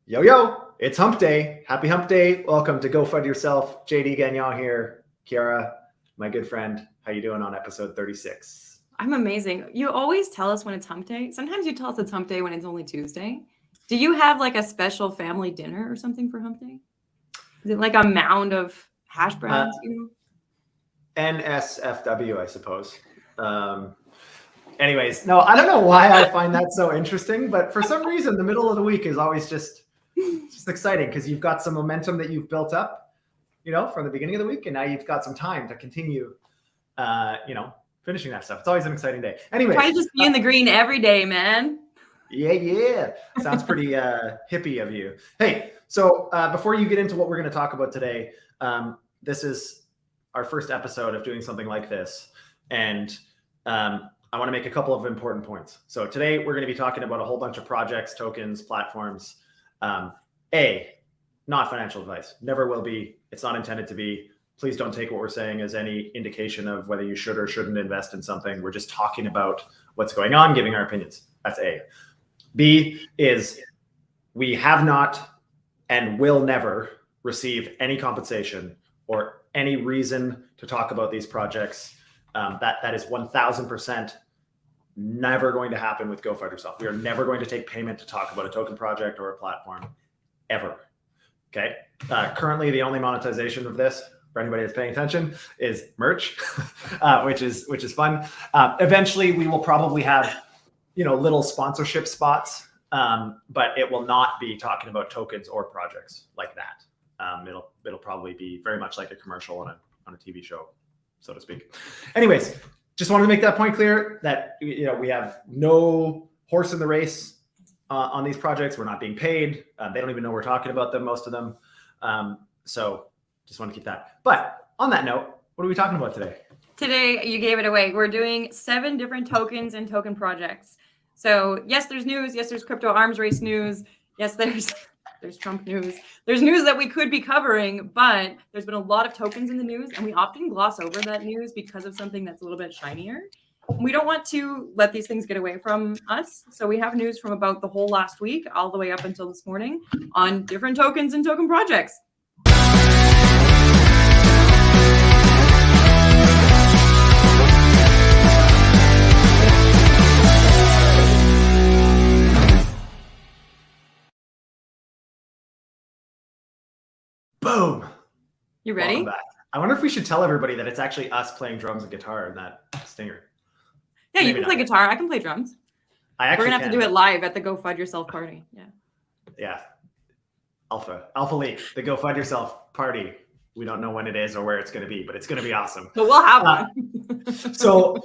Yo, yo, it's hump day. Happy hump day. Welcome to Go Fund Yourself. JD Gagnon here. Kiara, my good friend. How you doing on episode 36? I'm amazing. You always tell us when it's hump day. Sometimes you tell us it's hump day when it's only Tuesday. Do you have like a special family dinner or something for hump day? Is it like a mound of hash browns? NSFW, I suppose. Anyways, no, I don't know why I find that so interesting, but for some reason, the middle of the week is always just exciting because you've got some momentum that you've built up, from the beginning of the week, and now you've got some time to continue, finishing that stuff. It's always an exciting day. Anyway, try to just be in the green every day, man. Yeah. Sounds pretty hippie of you. Hey, so before you get into what we're going to talk about today, this is our first episode of doing something like this, and I want to make a couple of important points. So today we're going to be talking about a whole bunch of projects, tokens, platforms. Not financial advice. Never will be. It's not intended to be. Please don't take what we're saying as any indication of whether you should or shouldn't invest in something. We're just talking about what's going on, giving our opinions. That's A. B is we have not and will never receive any compensation or any reason to talk about these projects. That is 1000% never going to happen with Go Fund Yourself. We are never going to take payment to talk about a token project or a platform, ever. Okay. Currently, the only monetization of this, for anybody that's paying attention, is merch, which is fun. Eventually, we will probably have little sponsorship spots, but it will not be talking about tokens or projects like that. It'll probably be very much like a commercial on a TV show, so to speak. Anyways, just wanted to make that point clear that we have no horse in the race on these projects. We're not being paid. They don't even know we're talking about them, most of them. So just want to keep that. But on that note, what are we talking about today? Today, you gave it away. We're doing 7 different tokens and token projects. So yes, there's news. Yes, there's crypto arms race news. Yes, there's Trump news. There's news that we could be covering, but there's been a lot of tokens in the news, and we often gloss over that news because of something that's a little bit shinier. We don't want to let these things get away from us. So we have news from about the whole last week, all the way up until this morning, on different tokens and token projects. Boom. You ready? Welcome back. I wonder if we should tell everybody that it's actually us playing drums and guitar in that stinger. Yeah, maybe you can play guitar. I can play drums. We're going to have to do it live at the Go Fund Yourself party. Yeah. Alpha League, the Go Fund Yourself party. We don't know when it is or where it's going to be, but it's going to be awesome. But we'll have one. So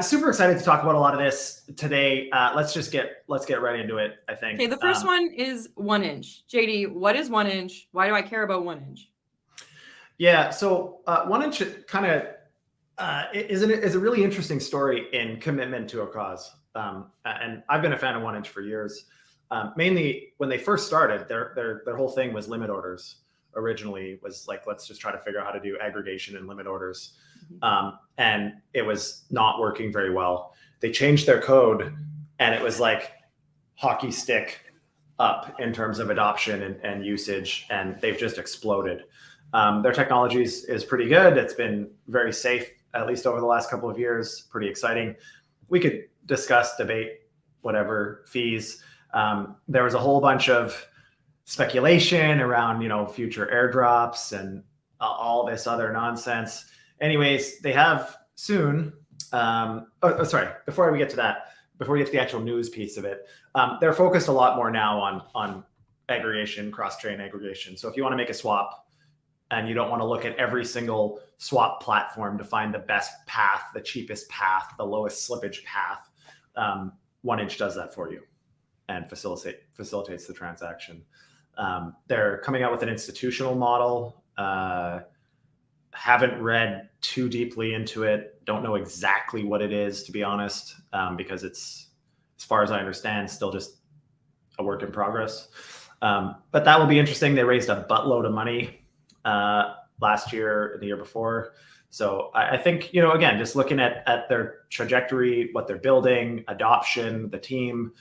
super excited to talk about a lot of this today. Let's get right into it, I think. Okay, the first one is 1 inch. JD, what is 1 inch? Why do I care about 1 inch? Yeah, so 1 inch kind of is a really interesting story in commitment to a cause. And I've been a fan of 1 inch for years. Mainly when they first started, their whole thing was limit orders. Originally was like, let's just try to figure out how to do aggregation and limit orders. And it was not working very well. They changed their code and it was like hockey stick up in terms of adoption and usage, and they've just exploded. Their technology is pretty good. It's been very safe, at least over the last couple of years, pretty exciting. We could discuss, debate, whatever, fees. There was a whole bunch of speculation around, future airdrops and all this other nonsense. Anyways, they have soon. Before we get to that, before we get to the actual news piece of it, they're focused a lot more now on aggregation, cross-chain aggregation. So if you want to make a swap and you don't want to look at every single swap platform to find the best path, the cheapest path, the lowest slippage path, 1 inch does that for you and facilitates the transaction. They're coming out with an institutional model. Haven't read too deeply into it. Don't know exactly what it is, to be honest, because it's, as far as I understand, still just a work in progress. But that will be interesting. They raised a buttload of money last year and the year before. So I think, again, just looking at their trajectory, what they're building, adoption, the team,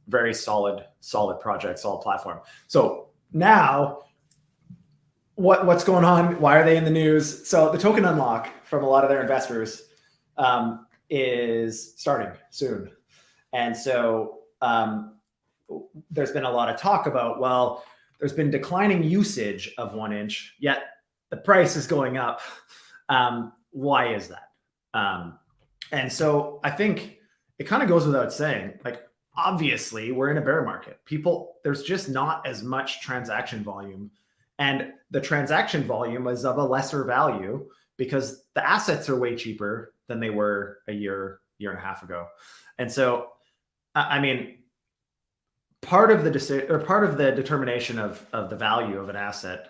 very solid project, solid platform. So now, what's going on? Why are they in the news? So the token unlock from a lot of their investors is starting soon, and so there's been a lot of talk about, well, there's been declining usage of 1inch, yet the price is going up. Why is that? And so I think it kind of goes without saying, like, obviously we're in a bear market. There's just not as much transaction volume, and the transaction volume is of a lesser value because the assets are way cheaper than they were a year and a half ago. And so, I mean, part of the determination of the value of an asset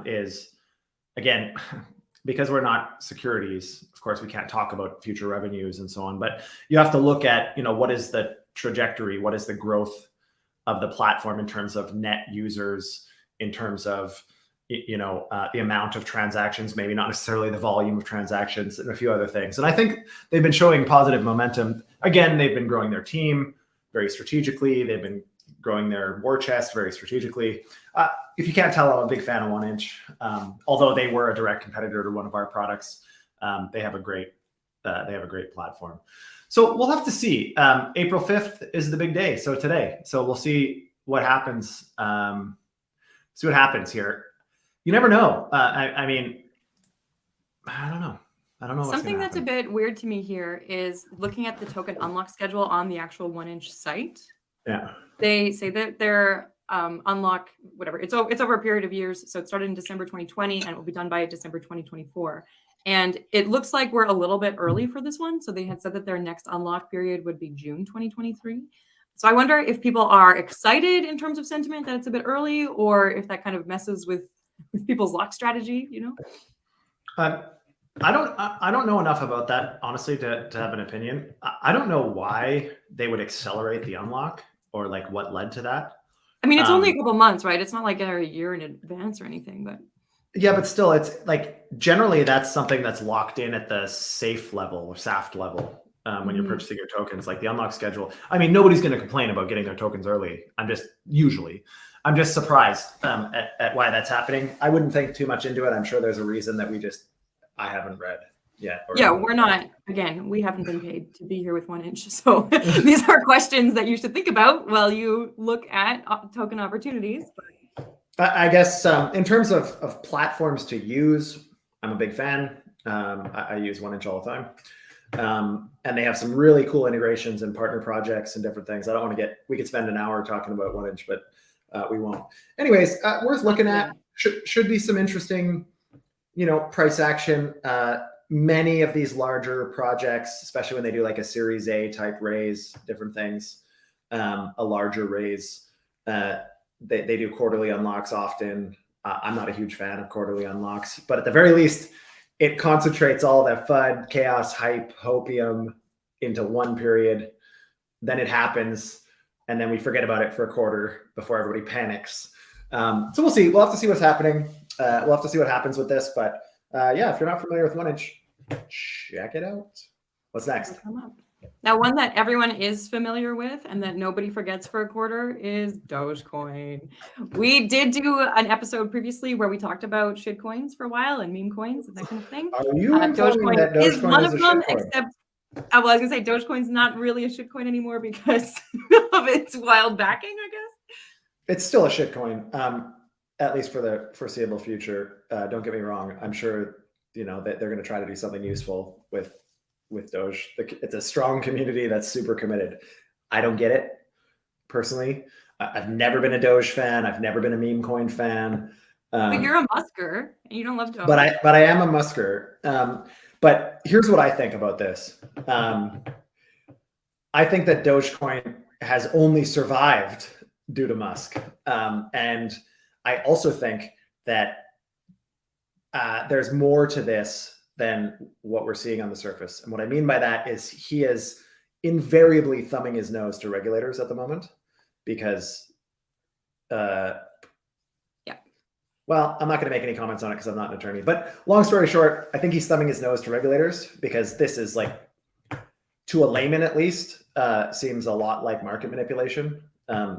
is, again, because we're not securities, of course, we can't talk about future revenues and so on, but you have to look at, what is the trajectory, what is the growth of the platform in terms of net users, in terms of, the amount of transactions, maybe not necessarily the volume of transactions, and a few other things. And I think they've been showing positive momentum. Again, they've been growing their team very strategically. They've been growing their war chest very strategically. If you can't tell, I'm a big fan of 1inch. Although they were a direct competitor to one of our products, they have a great platform. So we'll have to see. April 5th is the big day. So today. So we'll see what happens. See what happens here. You never know. I mean, I don't know. Something that's a bit weird to me here is looking at the token unlock schedule on the actual 1inch site. Yeah. They say that their unlock, whatever, it's over a period of years. So it started in December 2020 and it will be done by December 2024. And it looks like we're a little bit early for this one. So they had said that their next unlock period would be June 2023. So I wonder if people are excited in terms of sentiment that it's a bit early, or if that kind of messes with people's lock strategy, I don't know enough about that, honestly, to have an opinion. I don't know why they would accelerate the unlock, or like what led to that. I mean, it's only a couple months, right? It's not like a year in advance or anything, but. Yeah, but still, it's like generally that's something that's locked in at the safe level or SAFT level when you're purchasing your tokens, like the unlock schedule. I mean, nobody's going to complain about getting their tokens early. I'm just surprised at why that's happening. I wouldn't think too much into it. I'm sure there's a reason that I haven't read yet. Yeah, we're not, again, we haven't been paid to be here with 1inch. So these are questions that you should think about while you look at token opportunities. I guess in terms of platforms to use, I'm a big fan. I use 1inch all the time. And they have some really cool integrations and partner projects and different things. I don't want to we could spend an hour talking about 1inch, but we won't. Anyways, worth looking at. Should be some interesting, price action. Many of these larger projects, especially when they do like a Series A type raise, different things, a larger raise, they do quarterly unlocks often. I'm not a huge fan of quarterly unlocks, but at the very least, it concentrates all that FUD, chaos, hype, hopium into one period. Then it happens, and then we forget about it for a quarter before everybody panics. So we'll see. We'll have to see what's happening. We'll have to see what happens with this. But yeah, if you're not familiar with 1inch, check it out. What's next? Now, one that everyone is familiar with and that nobody forgets for a quarter is Dogecoin. We did do an episode previously where we talked about shitcoins for a while and meme coins and that kind of thing. Are you Dogecoin that Dogecoin is one of them, shitcoin? except I was going to say Dogecoin's not really a shitcoin anymore because of its wild backing, I guess. It's still a shitcoin, at least for the foreseeable future. Don't get me wrong. I'm sure, that they're going to try to do something useful with Doge. It's a strong community that's super committed. I don't get it personally. I've never been a Doge fan. I've never been a meme coin fan. But you're a Musker and you don't love Doge. But I am a Musker. But here's what I think about this. I think that Dogecoin has only survived due to Musk. And I also think that there's more to this than what we're seeing on the surface. And what I mean by that is he is invariably thumbing his nose to regulators at the moment because, well, I'm not going to make any comments on it because I'm not an attorney. But long story short, I think he's thumbing his nose to regulators because this is like to a layman at least, seems a lot like market manipulation.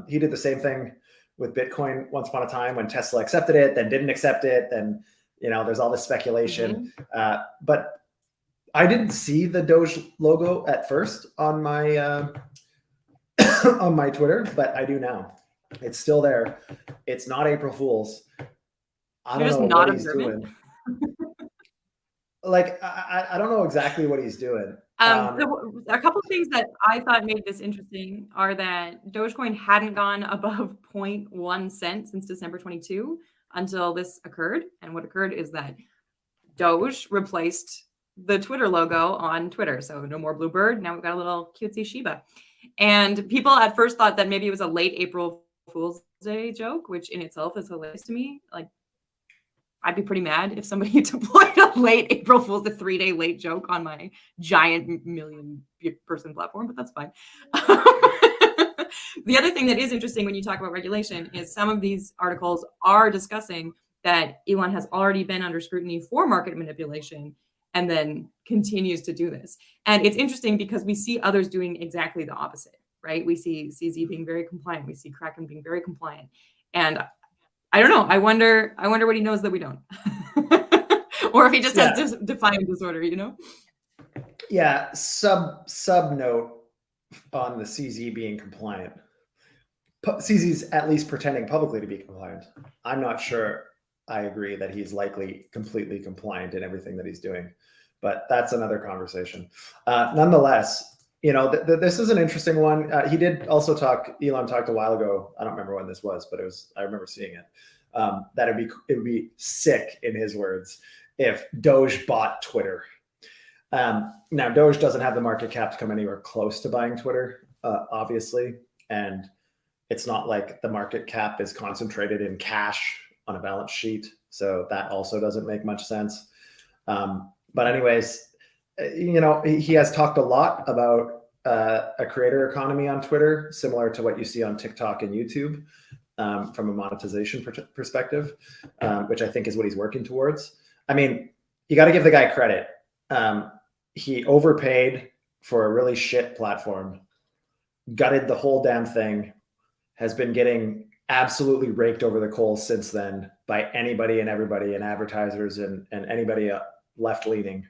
He did the same thing with Bitcoin once upon a time when Tesla accepted it, then didn't accept it. Then, there's all this speculation. But I didn't see the Doge logo at first on my on my Twitter, but I do now. It's still there. It's not April Fool's. I don't know what he's doing. Like, I don't know exactly what he's doing. A couple of things that I thought made this interesting are that Dogecoin hadn't gone above 0.1 cent since December 22 until this occurred. And what occurred is that Doge replaced the Twitter logo on Twitter. So no more Bluebird. Now we've got a little cutesy Shiba. And people at first thought that maybe it was a late April Fool's Day joke, which in itself is hilarious to me. Like, I'd be pretty mad if somebody deployed a late April Fool's, the 3-day late joke on my giant million-person platform, but that's fine. The other thing that is interesting when you talk about regulation is some of these articles are discussing that Elon has already been under scrutiny for market manipulation and then continues to do this. And it's interesting because we see others doing exactly the opposite, right? We see CZ being very compliant. We see Kraken being very compliant. And I don't know. I wonder what he knows that we don't. Or if he just has defiant disorder, Yeah, sub note on the CZ being compliant. CZ's at least pretending publicly to be compliant. I'm not sure I agree that he's likely completely compliant in everything that he's doing, but that's another conversation. Nonetheless, this is an interesting one. He did also Elon talked a while ago. I don't remember when this was, but I remember seeing it. That it would be sick, in his words, if Doge bought Twitter. Now, Doge doesn't have the market cap to come anywhere close to buying Twitter, obviously. And it's not like the market cap is concentrated in cash on a balance sheet. So that also doesn't make much sense. But anyways, he has talked a lot about a creator economy on Twitter, similar to what you see on TikTok and YouTube, from a monetization perspective, which I think is what he's working towards. I mean, you got to give the guy credit. He overpaid for a really shit platform, gutted the whole damn thing, has been getting absolutely raked over the coals since then by anybody and everybody and advertisers and anybody left-leaning,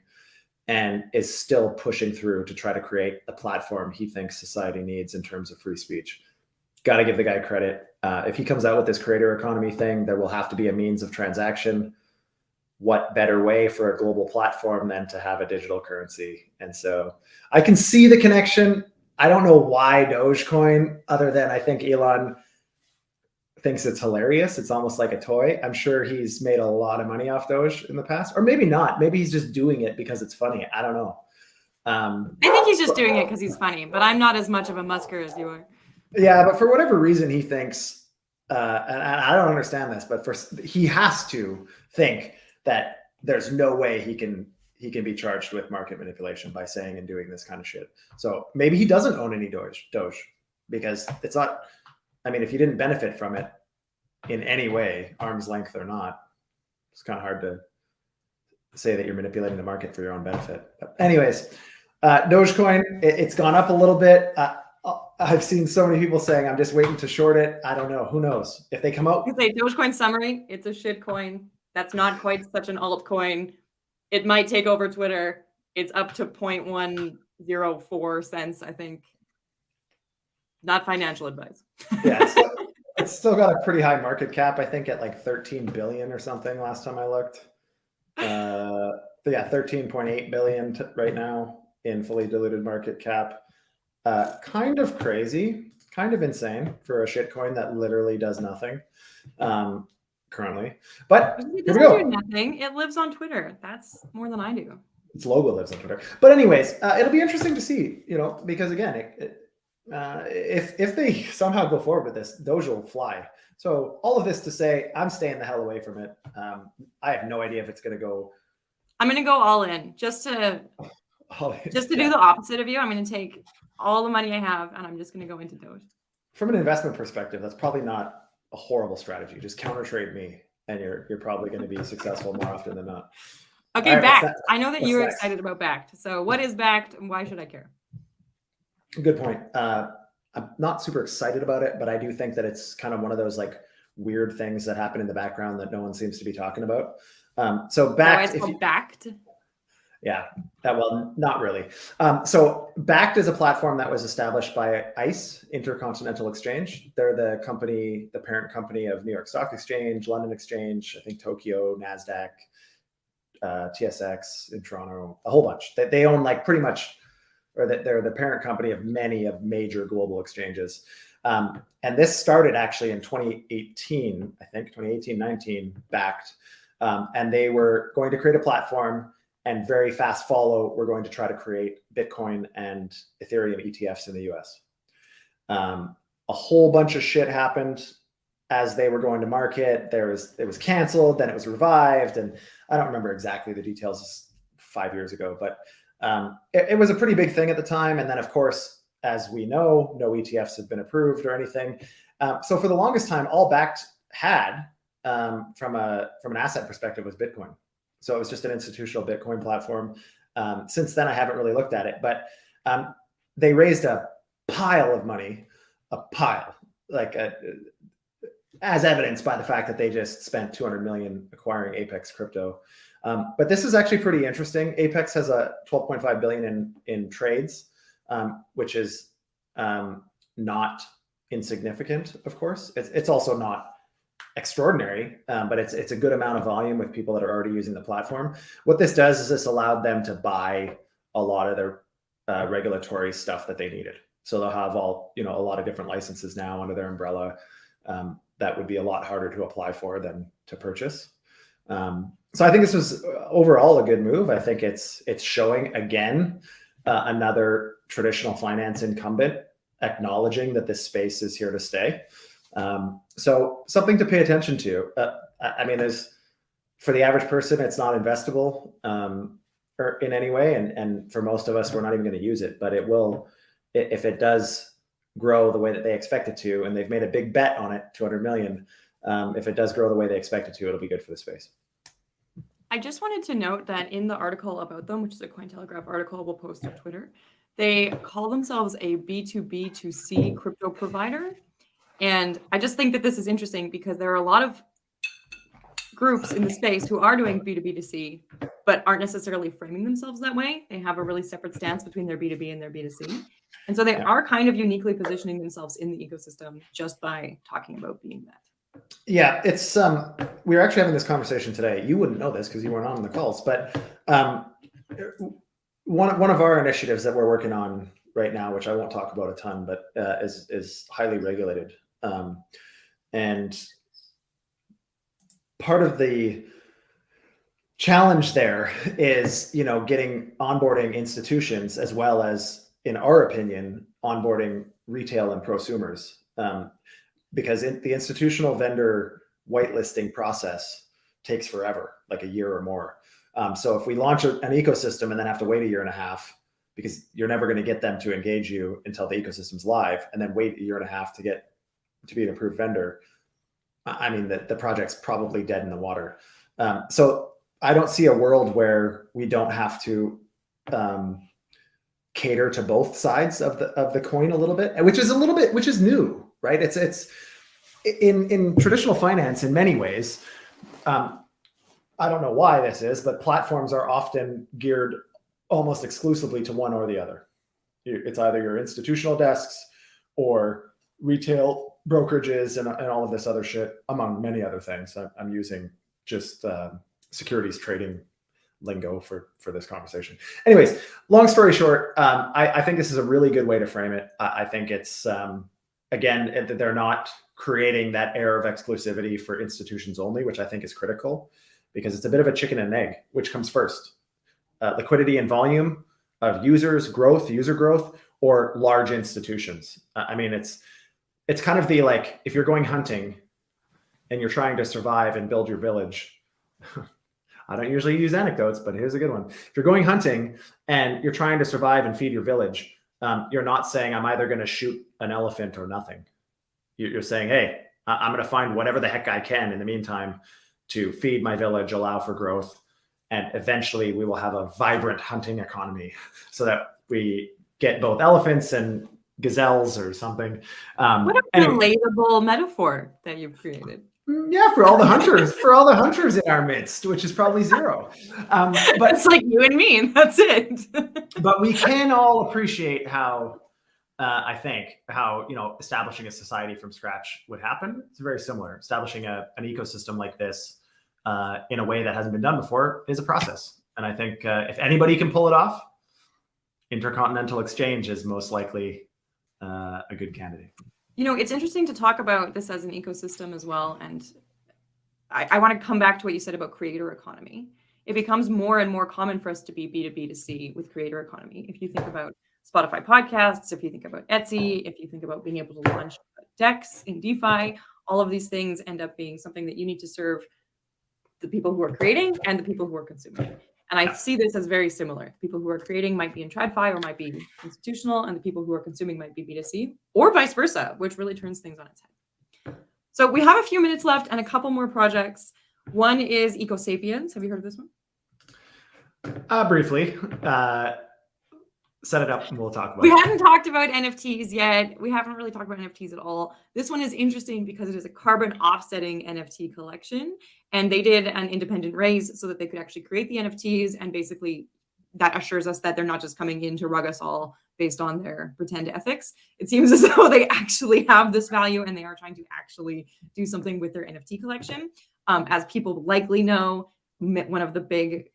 and is still pushing through to try to create the platform he thinks society needs in terms of free speech. Got to give the guy credit. If he comes out with this creator economy thing, there will have to be a means of transaction. What better way for a global platform than to have a digital currency? And so I can see the connection. I don't know why Dogecoin, other than I think Elon thinks it's hilarious. It's almost like a toy. I'm sure he's made a lot of money off Doge in the past, or maybe not. Maybe he's just doing it because it's funny. I don't know. I think he's just doing it because he's funny, but I'm not as much of a musker as you are. Yeah, but for whatever reason, he thinks, and I don't understand this, but he has to think that there's no way he can be charged with market manipulation by saying and doing this kind of shit. So maybe he doesn't own any Doge because it's not. I mean, if you didn't benefit from it in any way, arm's length or not, it's kind of hard to say that you're manipulating the market for your own benefit. But anyways, Dogecoin, it's gone up a little bit. I've seen so many people saying, I'm just waiting to short it. I don't know. Who knows? If they come out. Say Dogecoin summary, it's a shit coin. That's not quite such an altcoin. It might take over Twitter. It's up to 0.104 cents, I think. Not financial advice. Yeah, it's still got a pretty high market cap. I think at like 13 billion or something last time I looked. But yeah, 13.8 billion right now in fully diluted market cap. Kind of crazy, kind of insane for a shitcoin that literally does nothing currently. But it doesn't do nothing. It lives on Twitter. That's more than I do. Its logo lives on Twitter. But anyways, it'll be interesting to see, because again, if they somehow go forward with this, Doge will fly. So all of this to say, I'm staying the hell away from it. I have no idea if it's going to go. I'm going to go all in just to do the opposite of you. I'm going to take all the money I have and I'm just going to go into Doge. From an investment perspective, that's probably not a horrible strategy. Just counter trade me and you're probably going to be successful more often than not. Okay, right, Bakkt. I know that you were excited about Bakkt. So what is Bakkt and why should I care? Good point. I'm not super excited about it, but I do think that it's kind of one of those like weird things that happen in the background that no one seems to be talking about. So Why it's Bakkt, called Bakkt? yeah, well, not really. So Bakkt is a platform that was established by ICE, Intercontinental Exchange. They're the company, the parent company of New York Stock Exchange, London Exchange, I think Tokyo, NASDAQ, TSX in Toronto, a whole bunch. They own like pretty much, or that they're the parent company of many of major global exchanges. And this started actually in 2018, I think 2018, 19, Bakkt. And they were going to create a platform and very fast follow, we're going to try to create Bitcoin and Ethereum ETFs in the US. A whole bunch of shit happened as they were going to market. It was canceled, then it was revived. And I don't remember exactly the details 5 years ago, but it was a pretty big thing at the time. And then of course, as we know, no ETFs have been approved or anything. So for the longest time, all Bakkt had from an asset perspective was Bitcoin. So it was just an institutional Bitcoin platform. Since then, I haven't really looked at it, but they raised a pile of money, as evidenced by the fact that they just spent 200 million acquiring Apex Crypto. But this is actually pretty interesting. Apex has a 12.5 billion in trades, which is not insignificant, of course. It's also not extraordinary, but it's a good amount of volume with people that are already using the platform. What this does is this allowed them to buy a lot of their regulatory stuff that they needed. So they'll have a lot of different licenses now under their umbrella that would be a lot harder to apply for than to purchase. So I think this was overall a good move. I think it's showing again another traditional finance incumbent acknowledging that this space is here to stay. So something to pay attention to. I mean, for the average person, it's not investable or in any way. And for most of us, we're not even going to use it, but it will, if it does grow the way that they expect it to, and they've made a big bet on it, 200 million. If it does grow the way they expect it to, it'll be good for the space. I just wanted to note that in the article about them, which is a Cointelegraph article we'll post on Twitter, they call themselves a B2B2C crypto provider. And I just think that this is interesting because there are a lot of groups in the space who are doing B2B2C, but aren't necessarily framing themselves that way. They have a really separate stance between their B2B and their B2C. And so they are kind of uniquely positioning themselves in the ecosystem just by talking about being that. Yeah, it's we were actually having this conversation today. You wouldn't know this because you weren't on the calls, but one of our initiatives that we're working on right now, which I won't talk about a ton, but is highly regulated. And part of the challenge there is, getting onboarding institutions as well as, in our opinion, onboarding retail and prosumers. Because the institutional vendor whitelisting process takes forever, like a year or more. So if we launch an ecosystem and then have to wait a year and a half, because you're never going to get them to engage you until the ecosystem's live, and then wait a year and a half to be an approved vendor, I mean, the project's probably dead in the water. So I don't see a world where we don't have to cater to both sides of the coin a little bit, which is new. Right? It's in traditional finance in many ways. I don't know why this is, but platforms are often geared almost exclusively to one or the other. It's either your institutional desks or retail brokerages and all of this other shit, among many other things. I'm using just securities trading lingo for this conversation. Anyways, long story short, I think this is a really good way to frame it. I think it's again, they're not creating that air of exclusivity for institutions only, which I think is critical because it's a bit of a chicken and egg. Which comes first? Liquidity and volume of user growth, or large institutions? I mean, it's kind of the like, if you're going hunting and you're trying to survive and build your village. I don't usually use anecdotes, but here's a good one. If you're going hunting and you're trying to survive and feed your village, you're not saying I'm either going to shoot an elephant or nothing. You're saying, hey, I'm going to find whatever the heck I can in the meantime to feed my village, allow for growth, and eventually we will have a vibrant hunting economy so that we get both elephants and gazelles or something. What a Anyway, relatable metaphor that you've created. yeah, for all the hunters in our midst, which is probably zero. But It's like you and me, and that's it. but we can all appreciate how I think how establishing a society from scratch would happen. It's very similar. Establishing an ecosystem like this in a way that hasn't been done before is a process. And I think if anybody can pull it off, intercontinental exchange is most likely a good candidate. It's interesting to talk about this as an ecosystem as well. And I want to come back to what you said about creator economy. It becomes more and more common for us to be B2B2C with creator economy. If you think about Spotify podcasts, if you think about Etsy, if you think about being able to launch DEX in DeFi, all of these things end up being something that you need to serve the people who are creating and the people who are consuming. And I see this as very similar. People who are creating might be in TradFi or might be institutional, and the people who are consuming might be B2C, or vice versa, which really turns things on its head. So we have a few minutes left and a couple more projects. One is Ecosapiens. Have you heard of this one? Briefly. Set it up and we'll talk about We it. haven't talked about NFTs yet. We haven't really talked about NFTs at all. This one is interesting because it is a carbon offsetting NFT collection. And they did an independent raise so that they could actually create the NFTs. And basically that assures us that they're not just coming in to rug us all based on their pretend ethics. It seems as though they actually have this value and they are trying to actually do something with their NFT collection. As people likely know, one of the big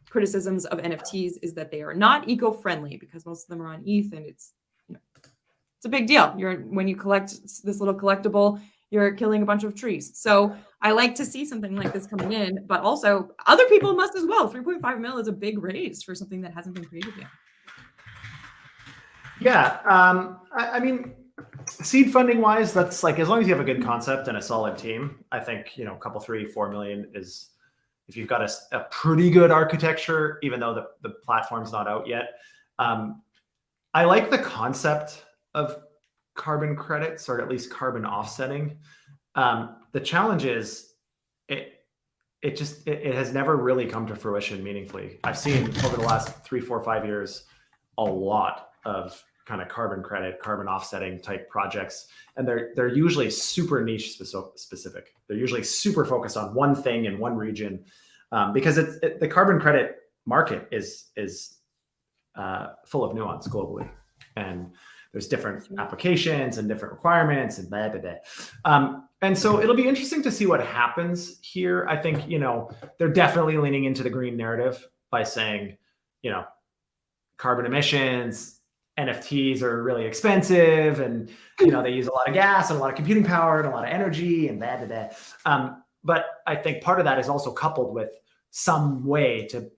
criticisms of NFTs is that they are not eco-friendly because most of them are on ETH, and it's a big deal. When you collect this little collectible, you're killing a bunch of trees. So I like to see something like this coming in, but also other people must as well. 3.5 mil is a big raise for something that hasn't been created yet. Yeah, I mean, seed funding wise, that's like as long as you have a good concept and a solid team, I think a couple 3-4 million is. If you've got a pretty good architecture, even though the platform's not out yet. I like the concept of carbon credits, or at least carbon offsetting. The challenge is it has never really come to fruition meaningfully. I've seen over the last 3, 4, 5 years a lot of kind of carbon credit, carbon offsetting type projects, and they're usually super niche specific. They're usually super focused on one thing in one region, because the carbon credit market is full of nuance globally, and there's different applications and different requirements and blah, blah, blah. And so it'll be interesting to see what happens here. I think they're definitely leaning into the green narrative by saying carbon emissions. NFTs are really expensive, and they use a lot of gas and a lot of computing power and a lot of energy and blah, blah, blah. But I think part of that is also coupled with some way to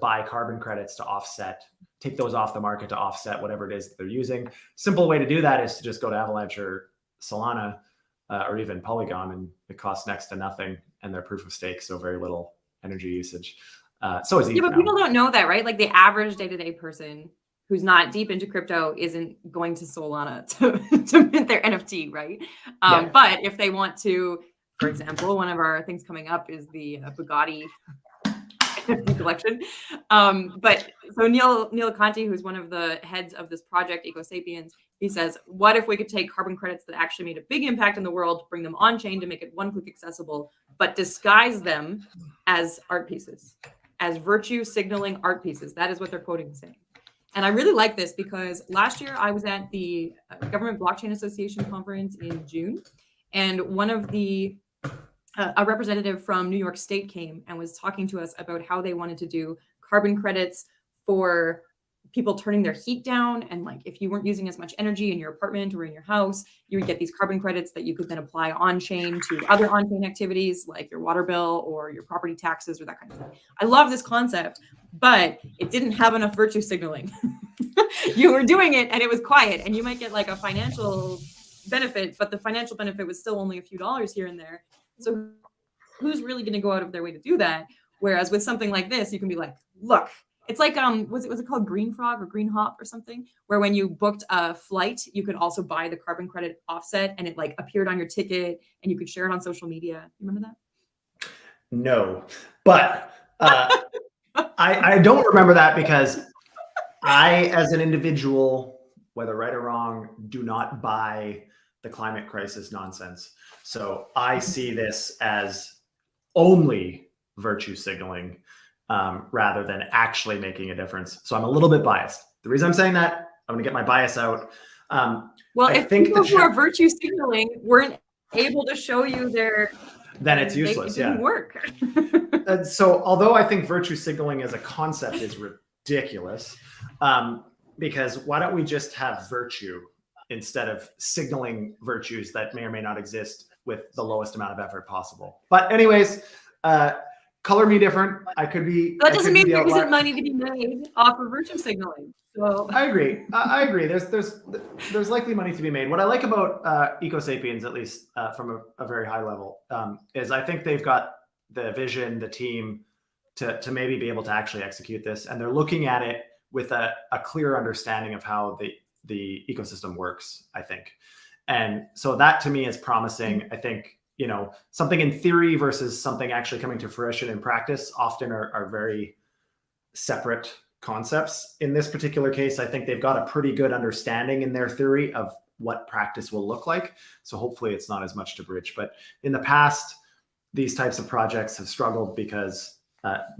buy carbon credits to offset, take those off the market to offset whatever it is that they're using. Simple way to do that is to just go to Avalanche or Solana or even Polygon, and it costs next to nothing, and they're proof of stake, so very little energy usage. So is but people don't know that, right? Like the average day-to-day person who's not deep into crypto isn't going to Solana to mint their NFT, right? But if they want to, for example, one of our things coming up is the Bugatti NFT collection. But so Neil Conti, who's one of the heads of this project, Ecosapiens, he says, what if we could take carbon credits that actually made a big impact in the world, bring them on chain to make it one-click accessible, but disguise them as art pieces, as virtue signaling art pieces. That is what they're quoting saying. And I really like this because last year I was at the Government Blockchain Association conference in June, and one of a representative from New York State came and was talking to us about how they wanted to do carbon credits for people turning their heat down. And like, if you weren't using as much energy in your apartment or in your house, you would get these carbon credits that you could then apply on chain to other on chain activities like your water bill or your property taxes or that kind of thing. I love this concept, but it didn't have enough virtue signaling. You were doing it and it was quiet, and you might get like a financial benefit, but the financial benefit was still only a few dollars here and there. So who's really going to go out of their way to do that? Whereas with something like this, you can be like, look, it's like, was it called Green Frog or Green Hop or something, where when you booked a flight, you could also buy the carbon credit offset, and it like appeared on your ticket and you could share it on social media. You remember that? No, but I don't remember that because I, as an individual, whether right or wrong, do not buy the climate crisis nonsense. So I see this as only virtue signaling rather than actually making a difference. So I'm a little bit biased. The reason I'm saying that, I'm going to get my bias out. Well, I if think people who are virtue signaling weren't able to show you then it's useless. It didn't work. So although I think virtue signaling as a concept is ridiculous, because why don't we just have virtue instead of signaling virtues that may or may not exist with the lowest amount of effort possible? But anyways, color me different. I could be. That doesn't mean there isn't money to be made off of virtue signaling. So I agree. I agree. There's likely money to be made. What I like about Ecosapiens, at least from a very high level, is I think they've got the vision, the team to maybe be able to actually execute this, and they're looking at it with a clear understanding of how the ecosystem works, I think. And so that to me is promising. I think, something in theory versus something actually coming to fruition in practice often are very separate concepts. In this particular case, I think they've got a pretty good understanding in their theory of what practice will look like. So hopefully it's not as much to bridge. But in the past, these types of projects have struggled because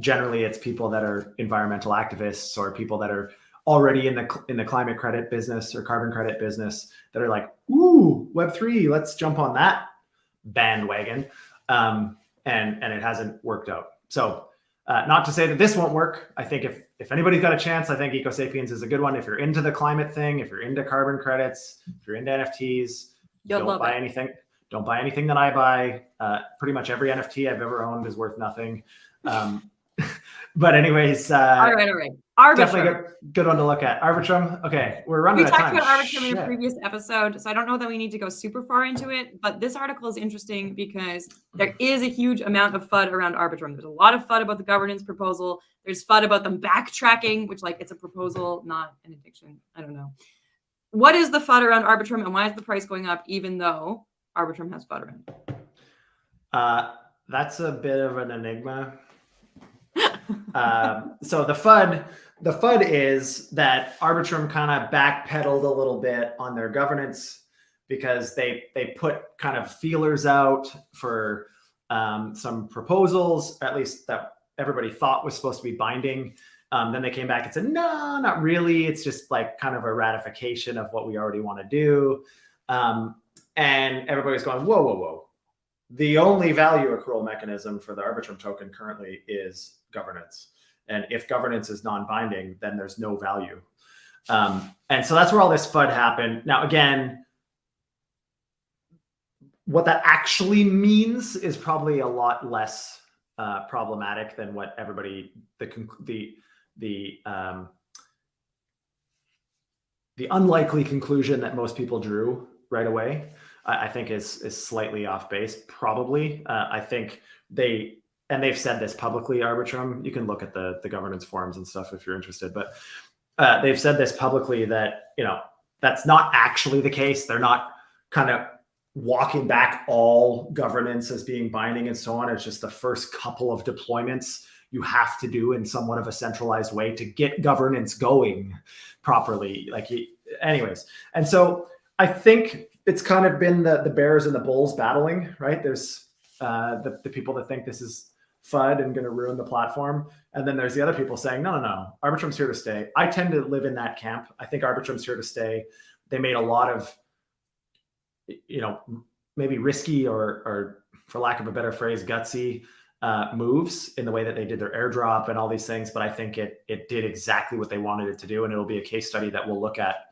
generally it's people that are environmental activists or people that are already in the climate credit business or carbon credit business that are like, ooh, Web3, let's jump on that bandwagon. And it hasn't worked out. So not to say that this won't work. I think if anybody's got a chance, I think Ecosapiens is a good one. If you're into the climate thing, if you're into carbon credits, if you're into NFTs, don't buy anything. Don't buy anything that I buy. Pretty much every NFT I've ever owned is worth nothing. But anyways, all right. Arbitrum. Definitely a good one to look at. Arbitrum. Okay, we're running out of time. We talked about Arbitrum in a previous episode, so I don't know that we need to go super far into it, but this article is interesting because there is a huge amount of FUD around Arbitrum. There's a lot of FUD about the governance proposal. There's FUD about them backtracking, which it's a proposal, not an addiction. I don't know. What is the FUD around Arbitrum, and why is the price going up even though Arbitrum has FUD around it? That's a bit of an enigma. So the FUD is that Arbitrum kind of backpedaled a little bit on their governance because they put kind of feelers out for some proposals, at least that everybody thought was supposed to be binding. Then they came back and said, no, not really. It's just kind of a ratification of what we already want to do. And everybody's going, whoa. The only value accrual mechanism for the Arbitrum token currently is governance. And if governance is non-binding, then there's no value. And so that's where all this FUD happened. Now, again, what that actually means is probably a lot less problematic than what everybody, the unlikely conclusion that most people drew right away, I think is slightly off base, probably. I think they've said this publicly, Arbitrum. You can look at the governance forums and stuff if you're interested, but they've said this publicly that, that's not actually the case. They're not kind of walking back all governance as being binding and so on. It's just the first couple of deployments you have to do in somewhat of a centralized way to get governance going properly. Anyways. And so I think it's kind of been the bears and the bulls battling, right? There's the people that think this is FUD and going to ruin the platform. And then there's the other people saying, no, Arbitrum's here to stay. I tend to live in that camp. I think Arbitrum's here to stay. They made a lot of, maybe risky or for lack of a better phrase, gutsy moves in the way that they did their airdrop and all these things. But I think it did exactly what they wanted it to do. And it'll be a case study that we'll look at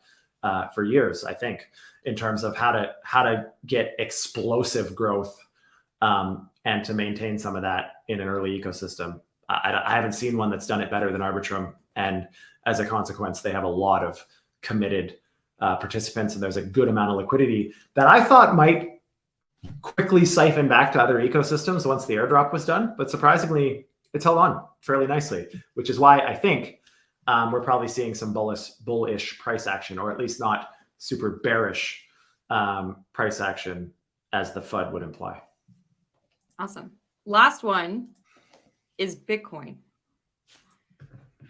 for years, I think, in terms of how to get explosive growth and to maintain some of that in an early ecosystem. I haven't seen one that's done it better than Arbitrum. And as a consequence, they have a lot of committed participants, and there's a good amount of liquidity that I thought might quickly siphon back to other ecosystems once the airdrop was done. But surprisingly, it's held on fairly nicely, which is why I think we're probably seeing some bullish price action, or at least not super bearish price action as the FUD would imply. Awesome. Last one is Bitcoin.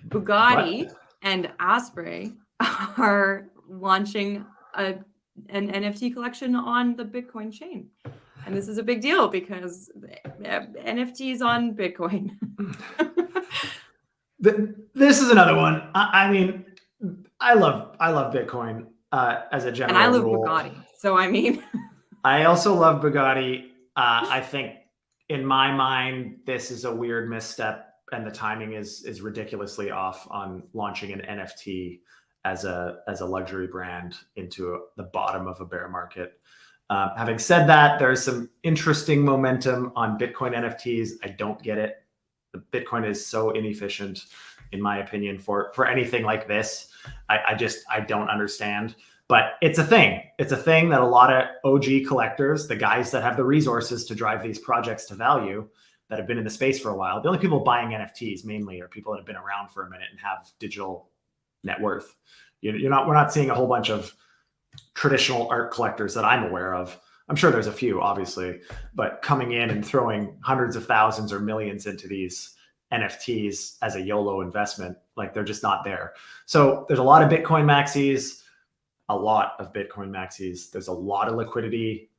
Bugatti and Osprey are launching an NFT collection on the Bitcoin chain. And this is a big deal because NFTs on Bitcoin. This is another one. I mean, I love Bitcoin as a general And I love rule. Bugatti. So I mean, I also love Bugatti. I think in my mind, this is a weird misstep, and the timing is ridiculously off on launching an NFT as a luxury brand into the bottom of a bear market. Having said that, there's some interesting momentum on Bitcoin NFTs. I don't get it. The Bitcoin is so inefficient, in my opinion, for anything like this. I don't understand. But it's a thing. It's a thing that a lot of OG collectors, the guys that have the resources to drive these projects to value, that have been in the space for a while, the only people buying NFTs mainly are people that have been around for a minute and have digital net worth. We're not seeing a whole bunch of traditional art collectors that I'm aware of. I'm sure there's a few, obviously, but coming in and throwing hundreds of thousands or millions into these NFTs as a YOLO investment, like they're just not there. So there's a lot of Bitcoin maxis. There's a lot of liquidity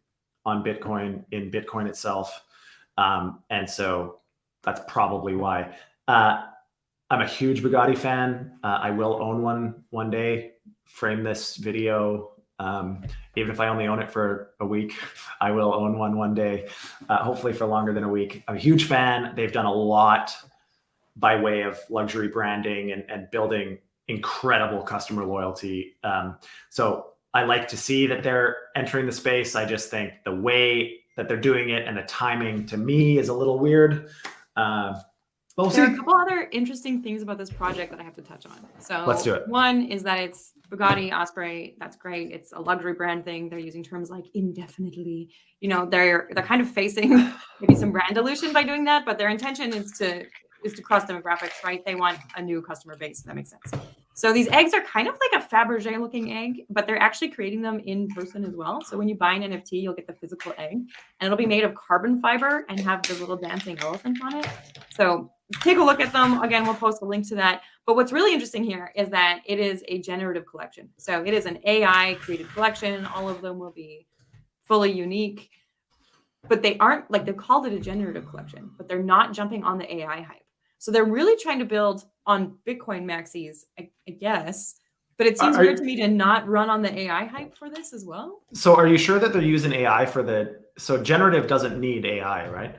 on Bitcoin in Bitcoin itself. And so that's probably why. I'm a huge Bugatti fan. I will own one day. Frame this video. Even if I only own it for a week, I will own one day, hopefully for longer than a week. I'm a huge fan. They've done a lot by way of luxury branding and building incredible customer loyalty. So I like to see that they're entering the space. I just think the way that they're doing it and the timing to me is a little weird. But we'll see. There are a couple other interesting things about this project that I have to touch on. So Let's do it. One is that it's Bugatti, Osprey. That's great. It's a luxury brand thing. They're using terms like indefinitely. They're kind of facing maybe some brand dilution by doing that, but their intention is to cross demographics, right? They want a new customer base. That makes sense. So these eggs are kind of like a Fabergé looking egg, but they're actually creating them in person as well. So when you buy an NFT, you'll get the physical egg, and it'll be made of carbon fiber and have the little dancing elephant on it. So take a look at them. Again, we'll post a link to that. But what's really interesting here is that it is a generative collection. So it is an AI created collection. All of them will be fully unique, but they aren't like, they've called it a generative collection, but they're not jumping on the AI hype. So they're really trying to build on Bitcoin maxis, I guess. But it seems weird to me to not run on the AI hype for this as well. So are you sure that they're using AI so generative doesn't need AI, right?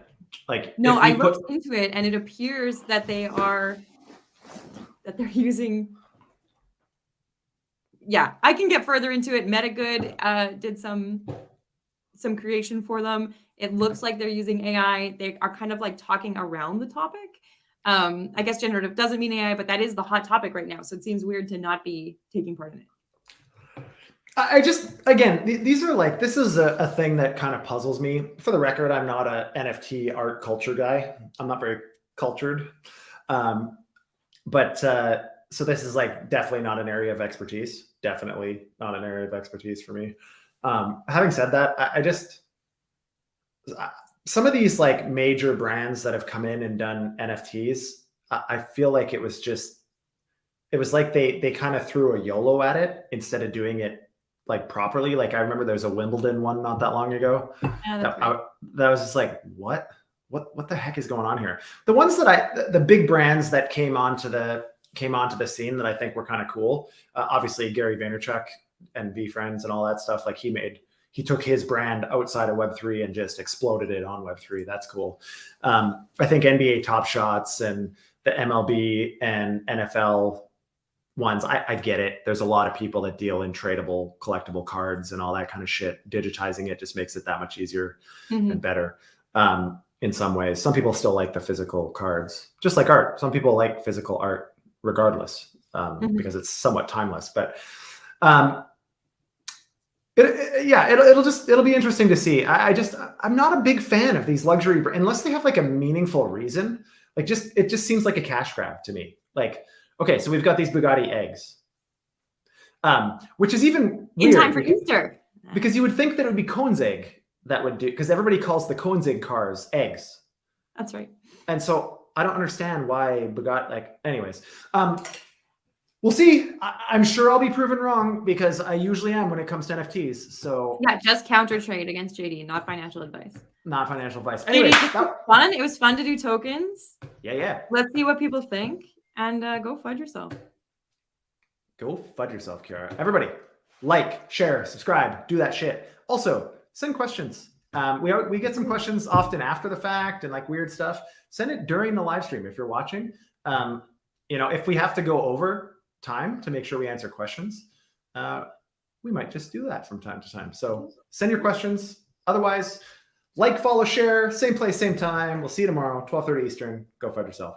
Like, no, I looked into it and it appears that they're using. Yeah, I can get further into it. MetaGood did some creation for them. It looks like they're using AI. They are kind of like talking around the topic. I guess generative doesn't mean AI, but that is the hot topic right now. So it seems weird to not be taking part in it. These are like, this is a thing that kind of puzzles me. For the record, I'm not a NFT art culture guy. I'm not very cultured. So this is like definitely not an area of expertise. Definitely not an area of expertise for me. Having said that, some of these like major brands that have come in and done NFTs, I feel like it was like they kind of threw a YOLO at it instead of doing it like properly. Like I remember there's a Wimbledon one not that long ago. Yeah, that was just like, what the heck is going on here? The ones that the big brands that came onto the scene that I think were kind of cool. Obviously Gary Vaynerchuk and VFriends and all that stuff. Like he took his brand outside of Web3 and just exploded it on Web3. That's cool. I think NBA Top Shots and the MLB and NFL ones, I get it. There's a lot of people that deal in tradable, collectible cards and all that kind of shit. Digitizing it just makes it that much easier and better in some ways. Some people still like the physical cards, just like art. Some people like physical art regardless because it's somewhat timeless. But it'll be interesting to see. I'm not a big fan of these luxury unless they have like a meaningful reason. Like it just seems like a cash grab to me. Like, okay, so we've got these Bugatti eggs, which is even in time for Easter, because you would think that it would be Koenigsegg that would do, because everybody calls the Koenigsegg cars eggs. That's right. And so I don't understand why Bugatti, like, anyways. We'll see. I'm sure I'll be proven wrong because I usually am when it comes to NFTs. So Yeah, just counter trade against JD, not financial advice. not financial advice. Anyway, JD, this was fun. It was fun to do tokens. Yeah. Let's see what people think and go FUD yourself. Go FUD yourself, Kiara. Everybody, like, share, subscribe, do that shit. Also, send questions. We get some questions often after the fact and like weird stuff. Send it during the live stream if you're watching. If we have to go over time to make sure we answer questions, we might just do that from time to time. So send your questions. Otherwise, like, follow, share, same place, same time. We'll see you tomorrow, 12:30 Eastern. Go FUD yourself.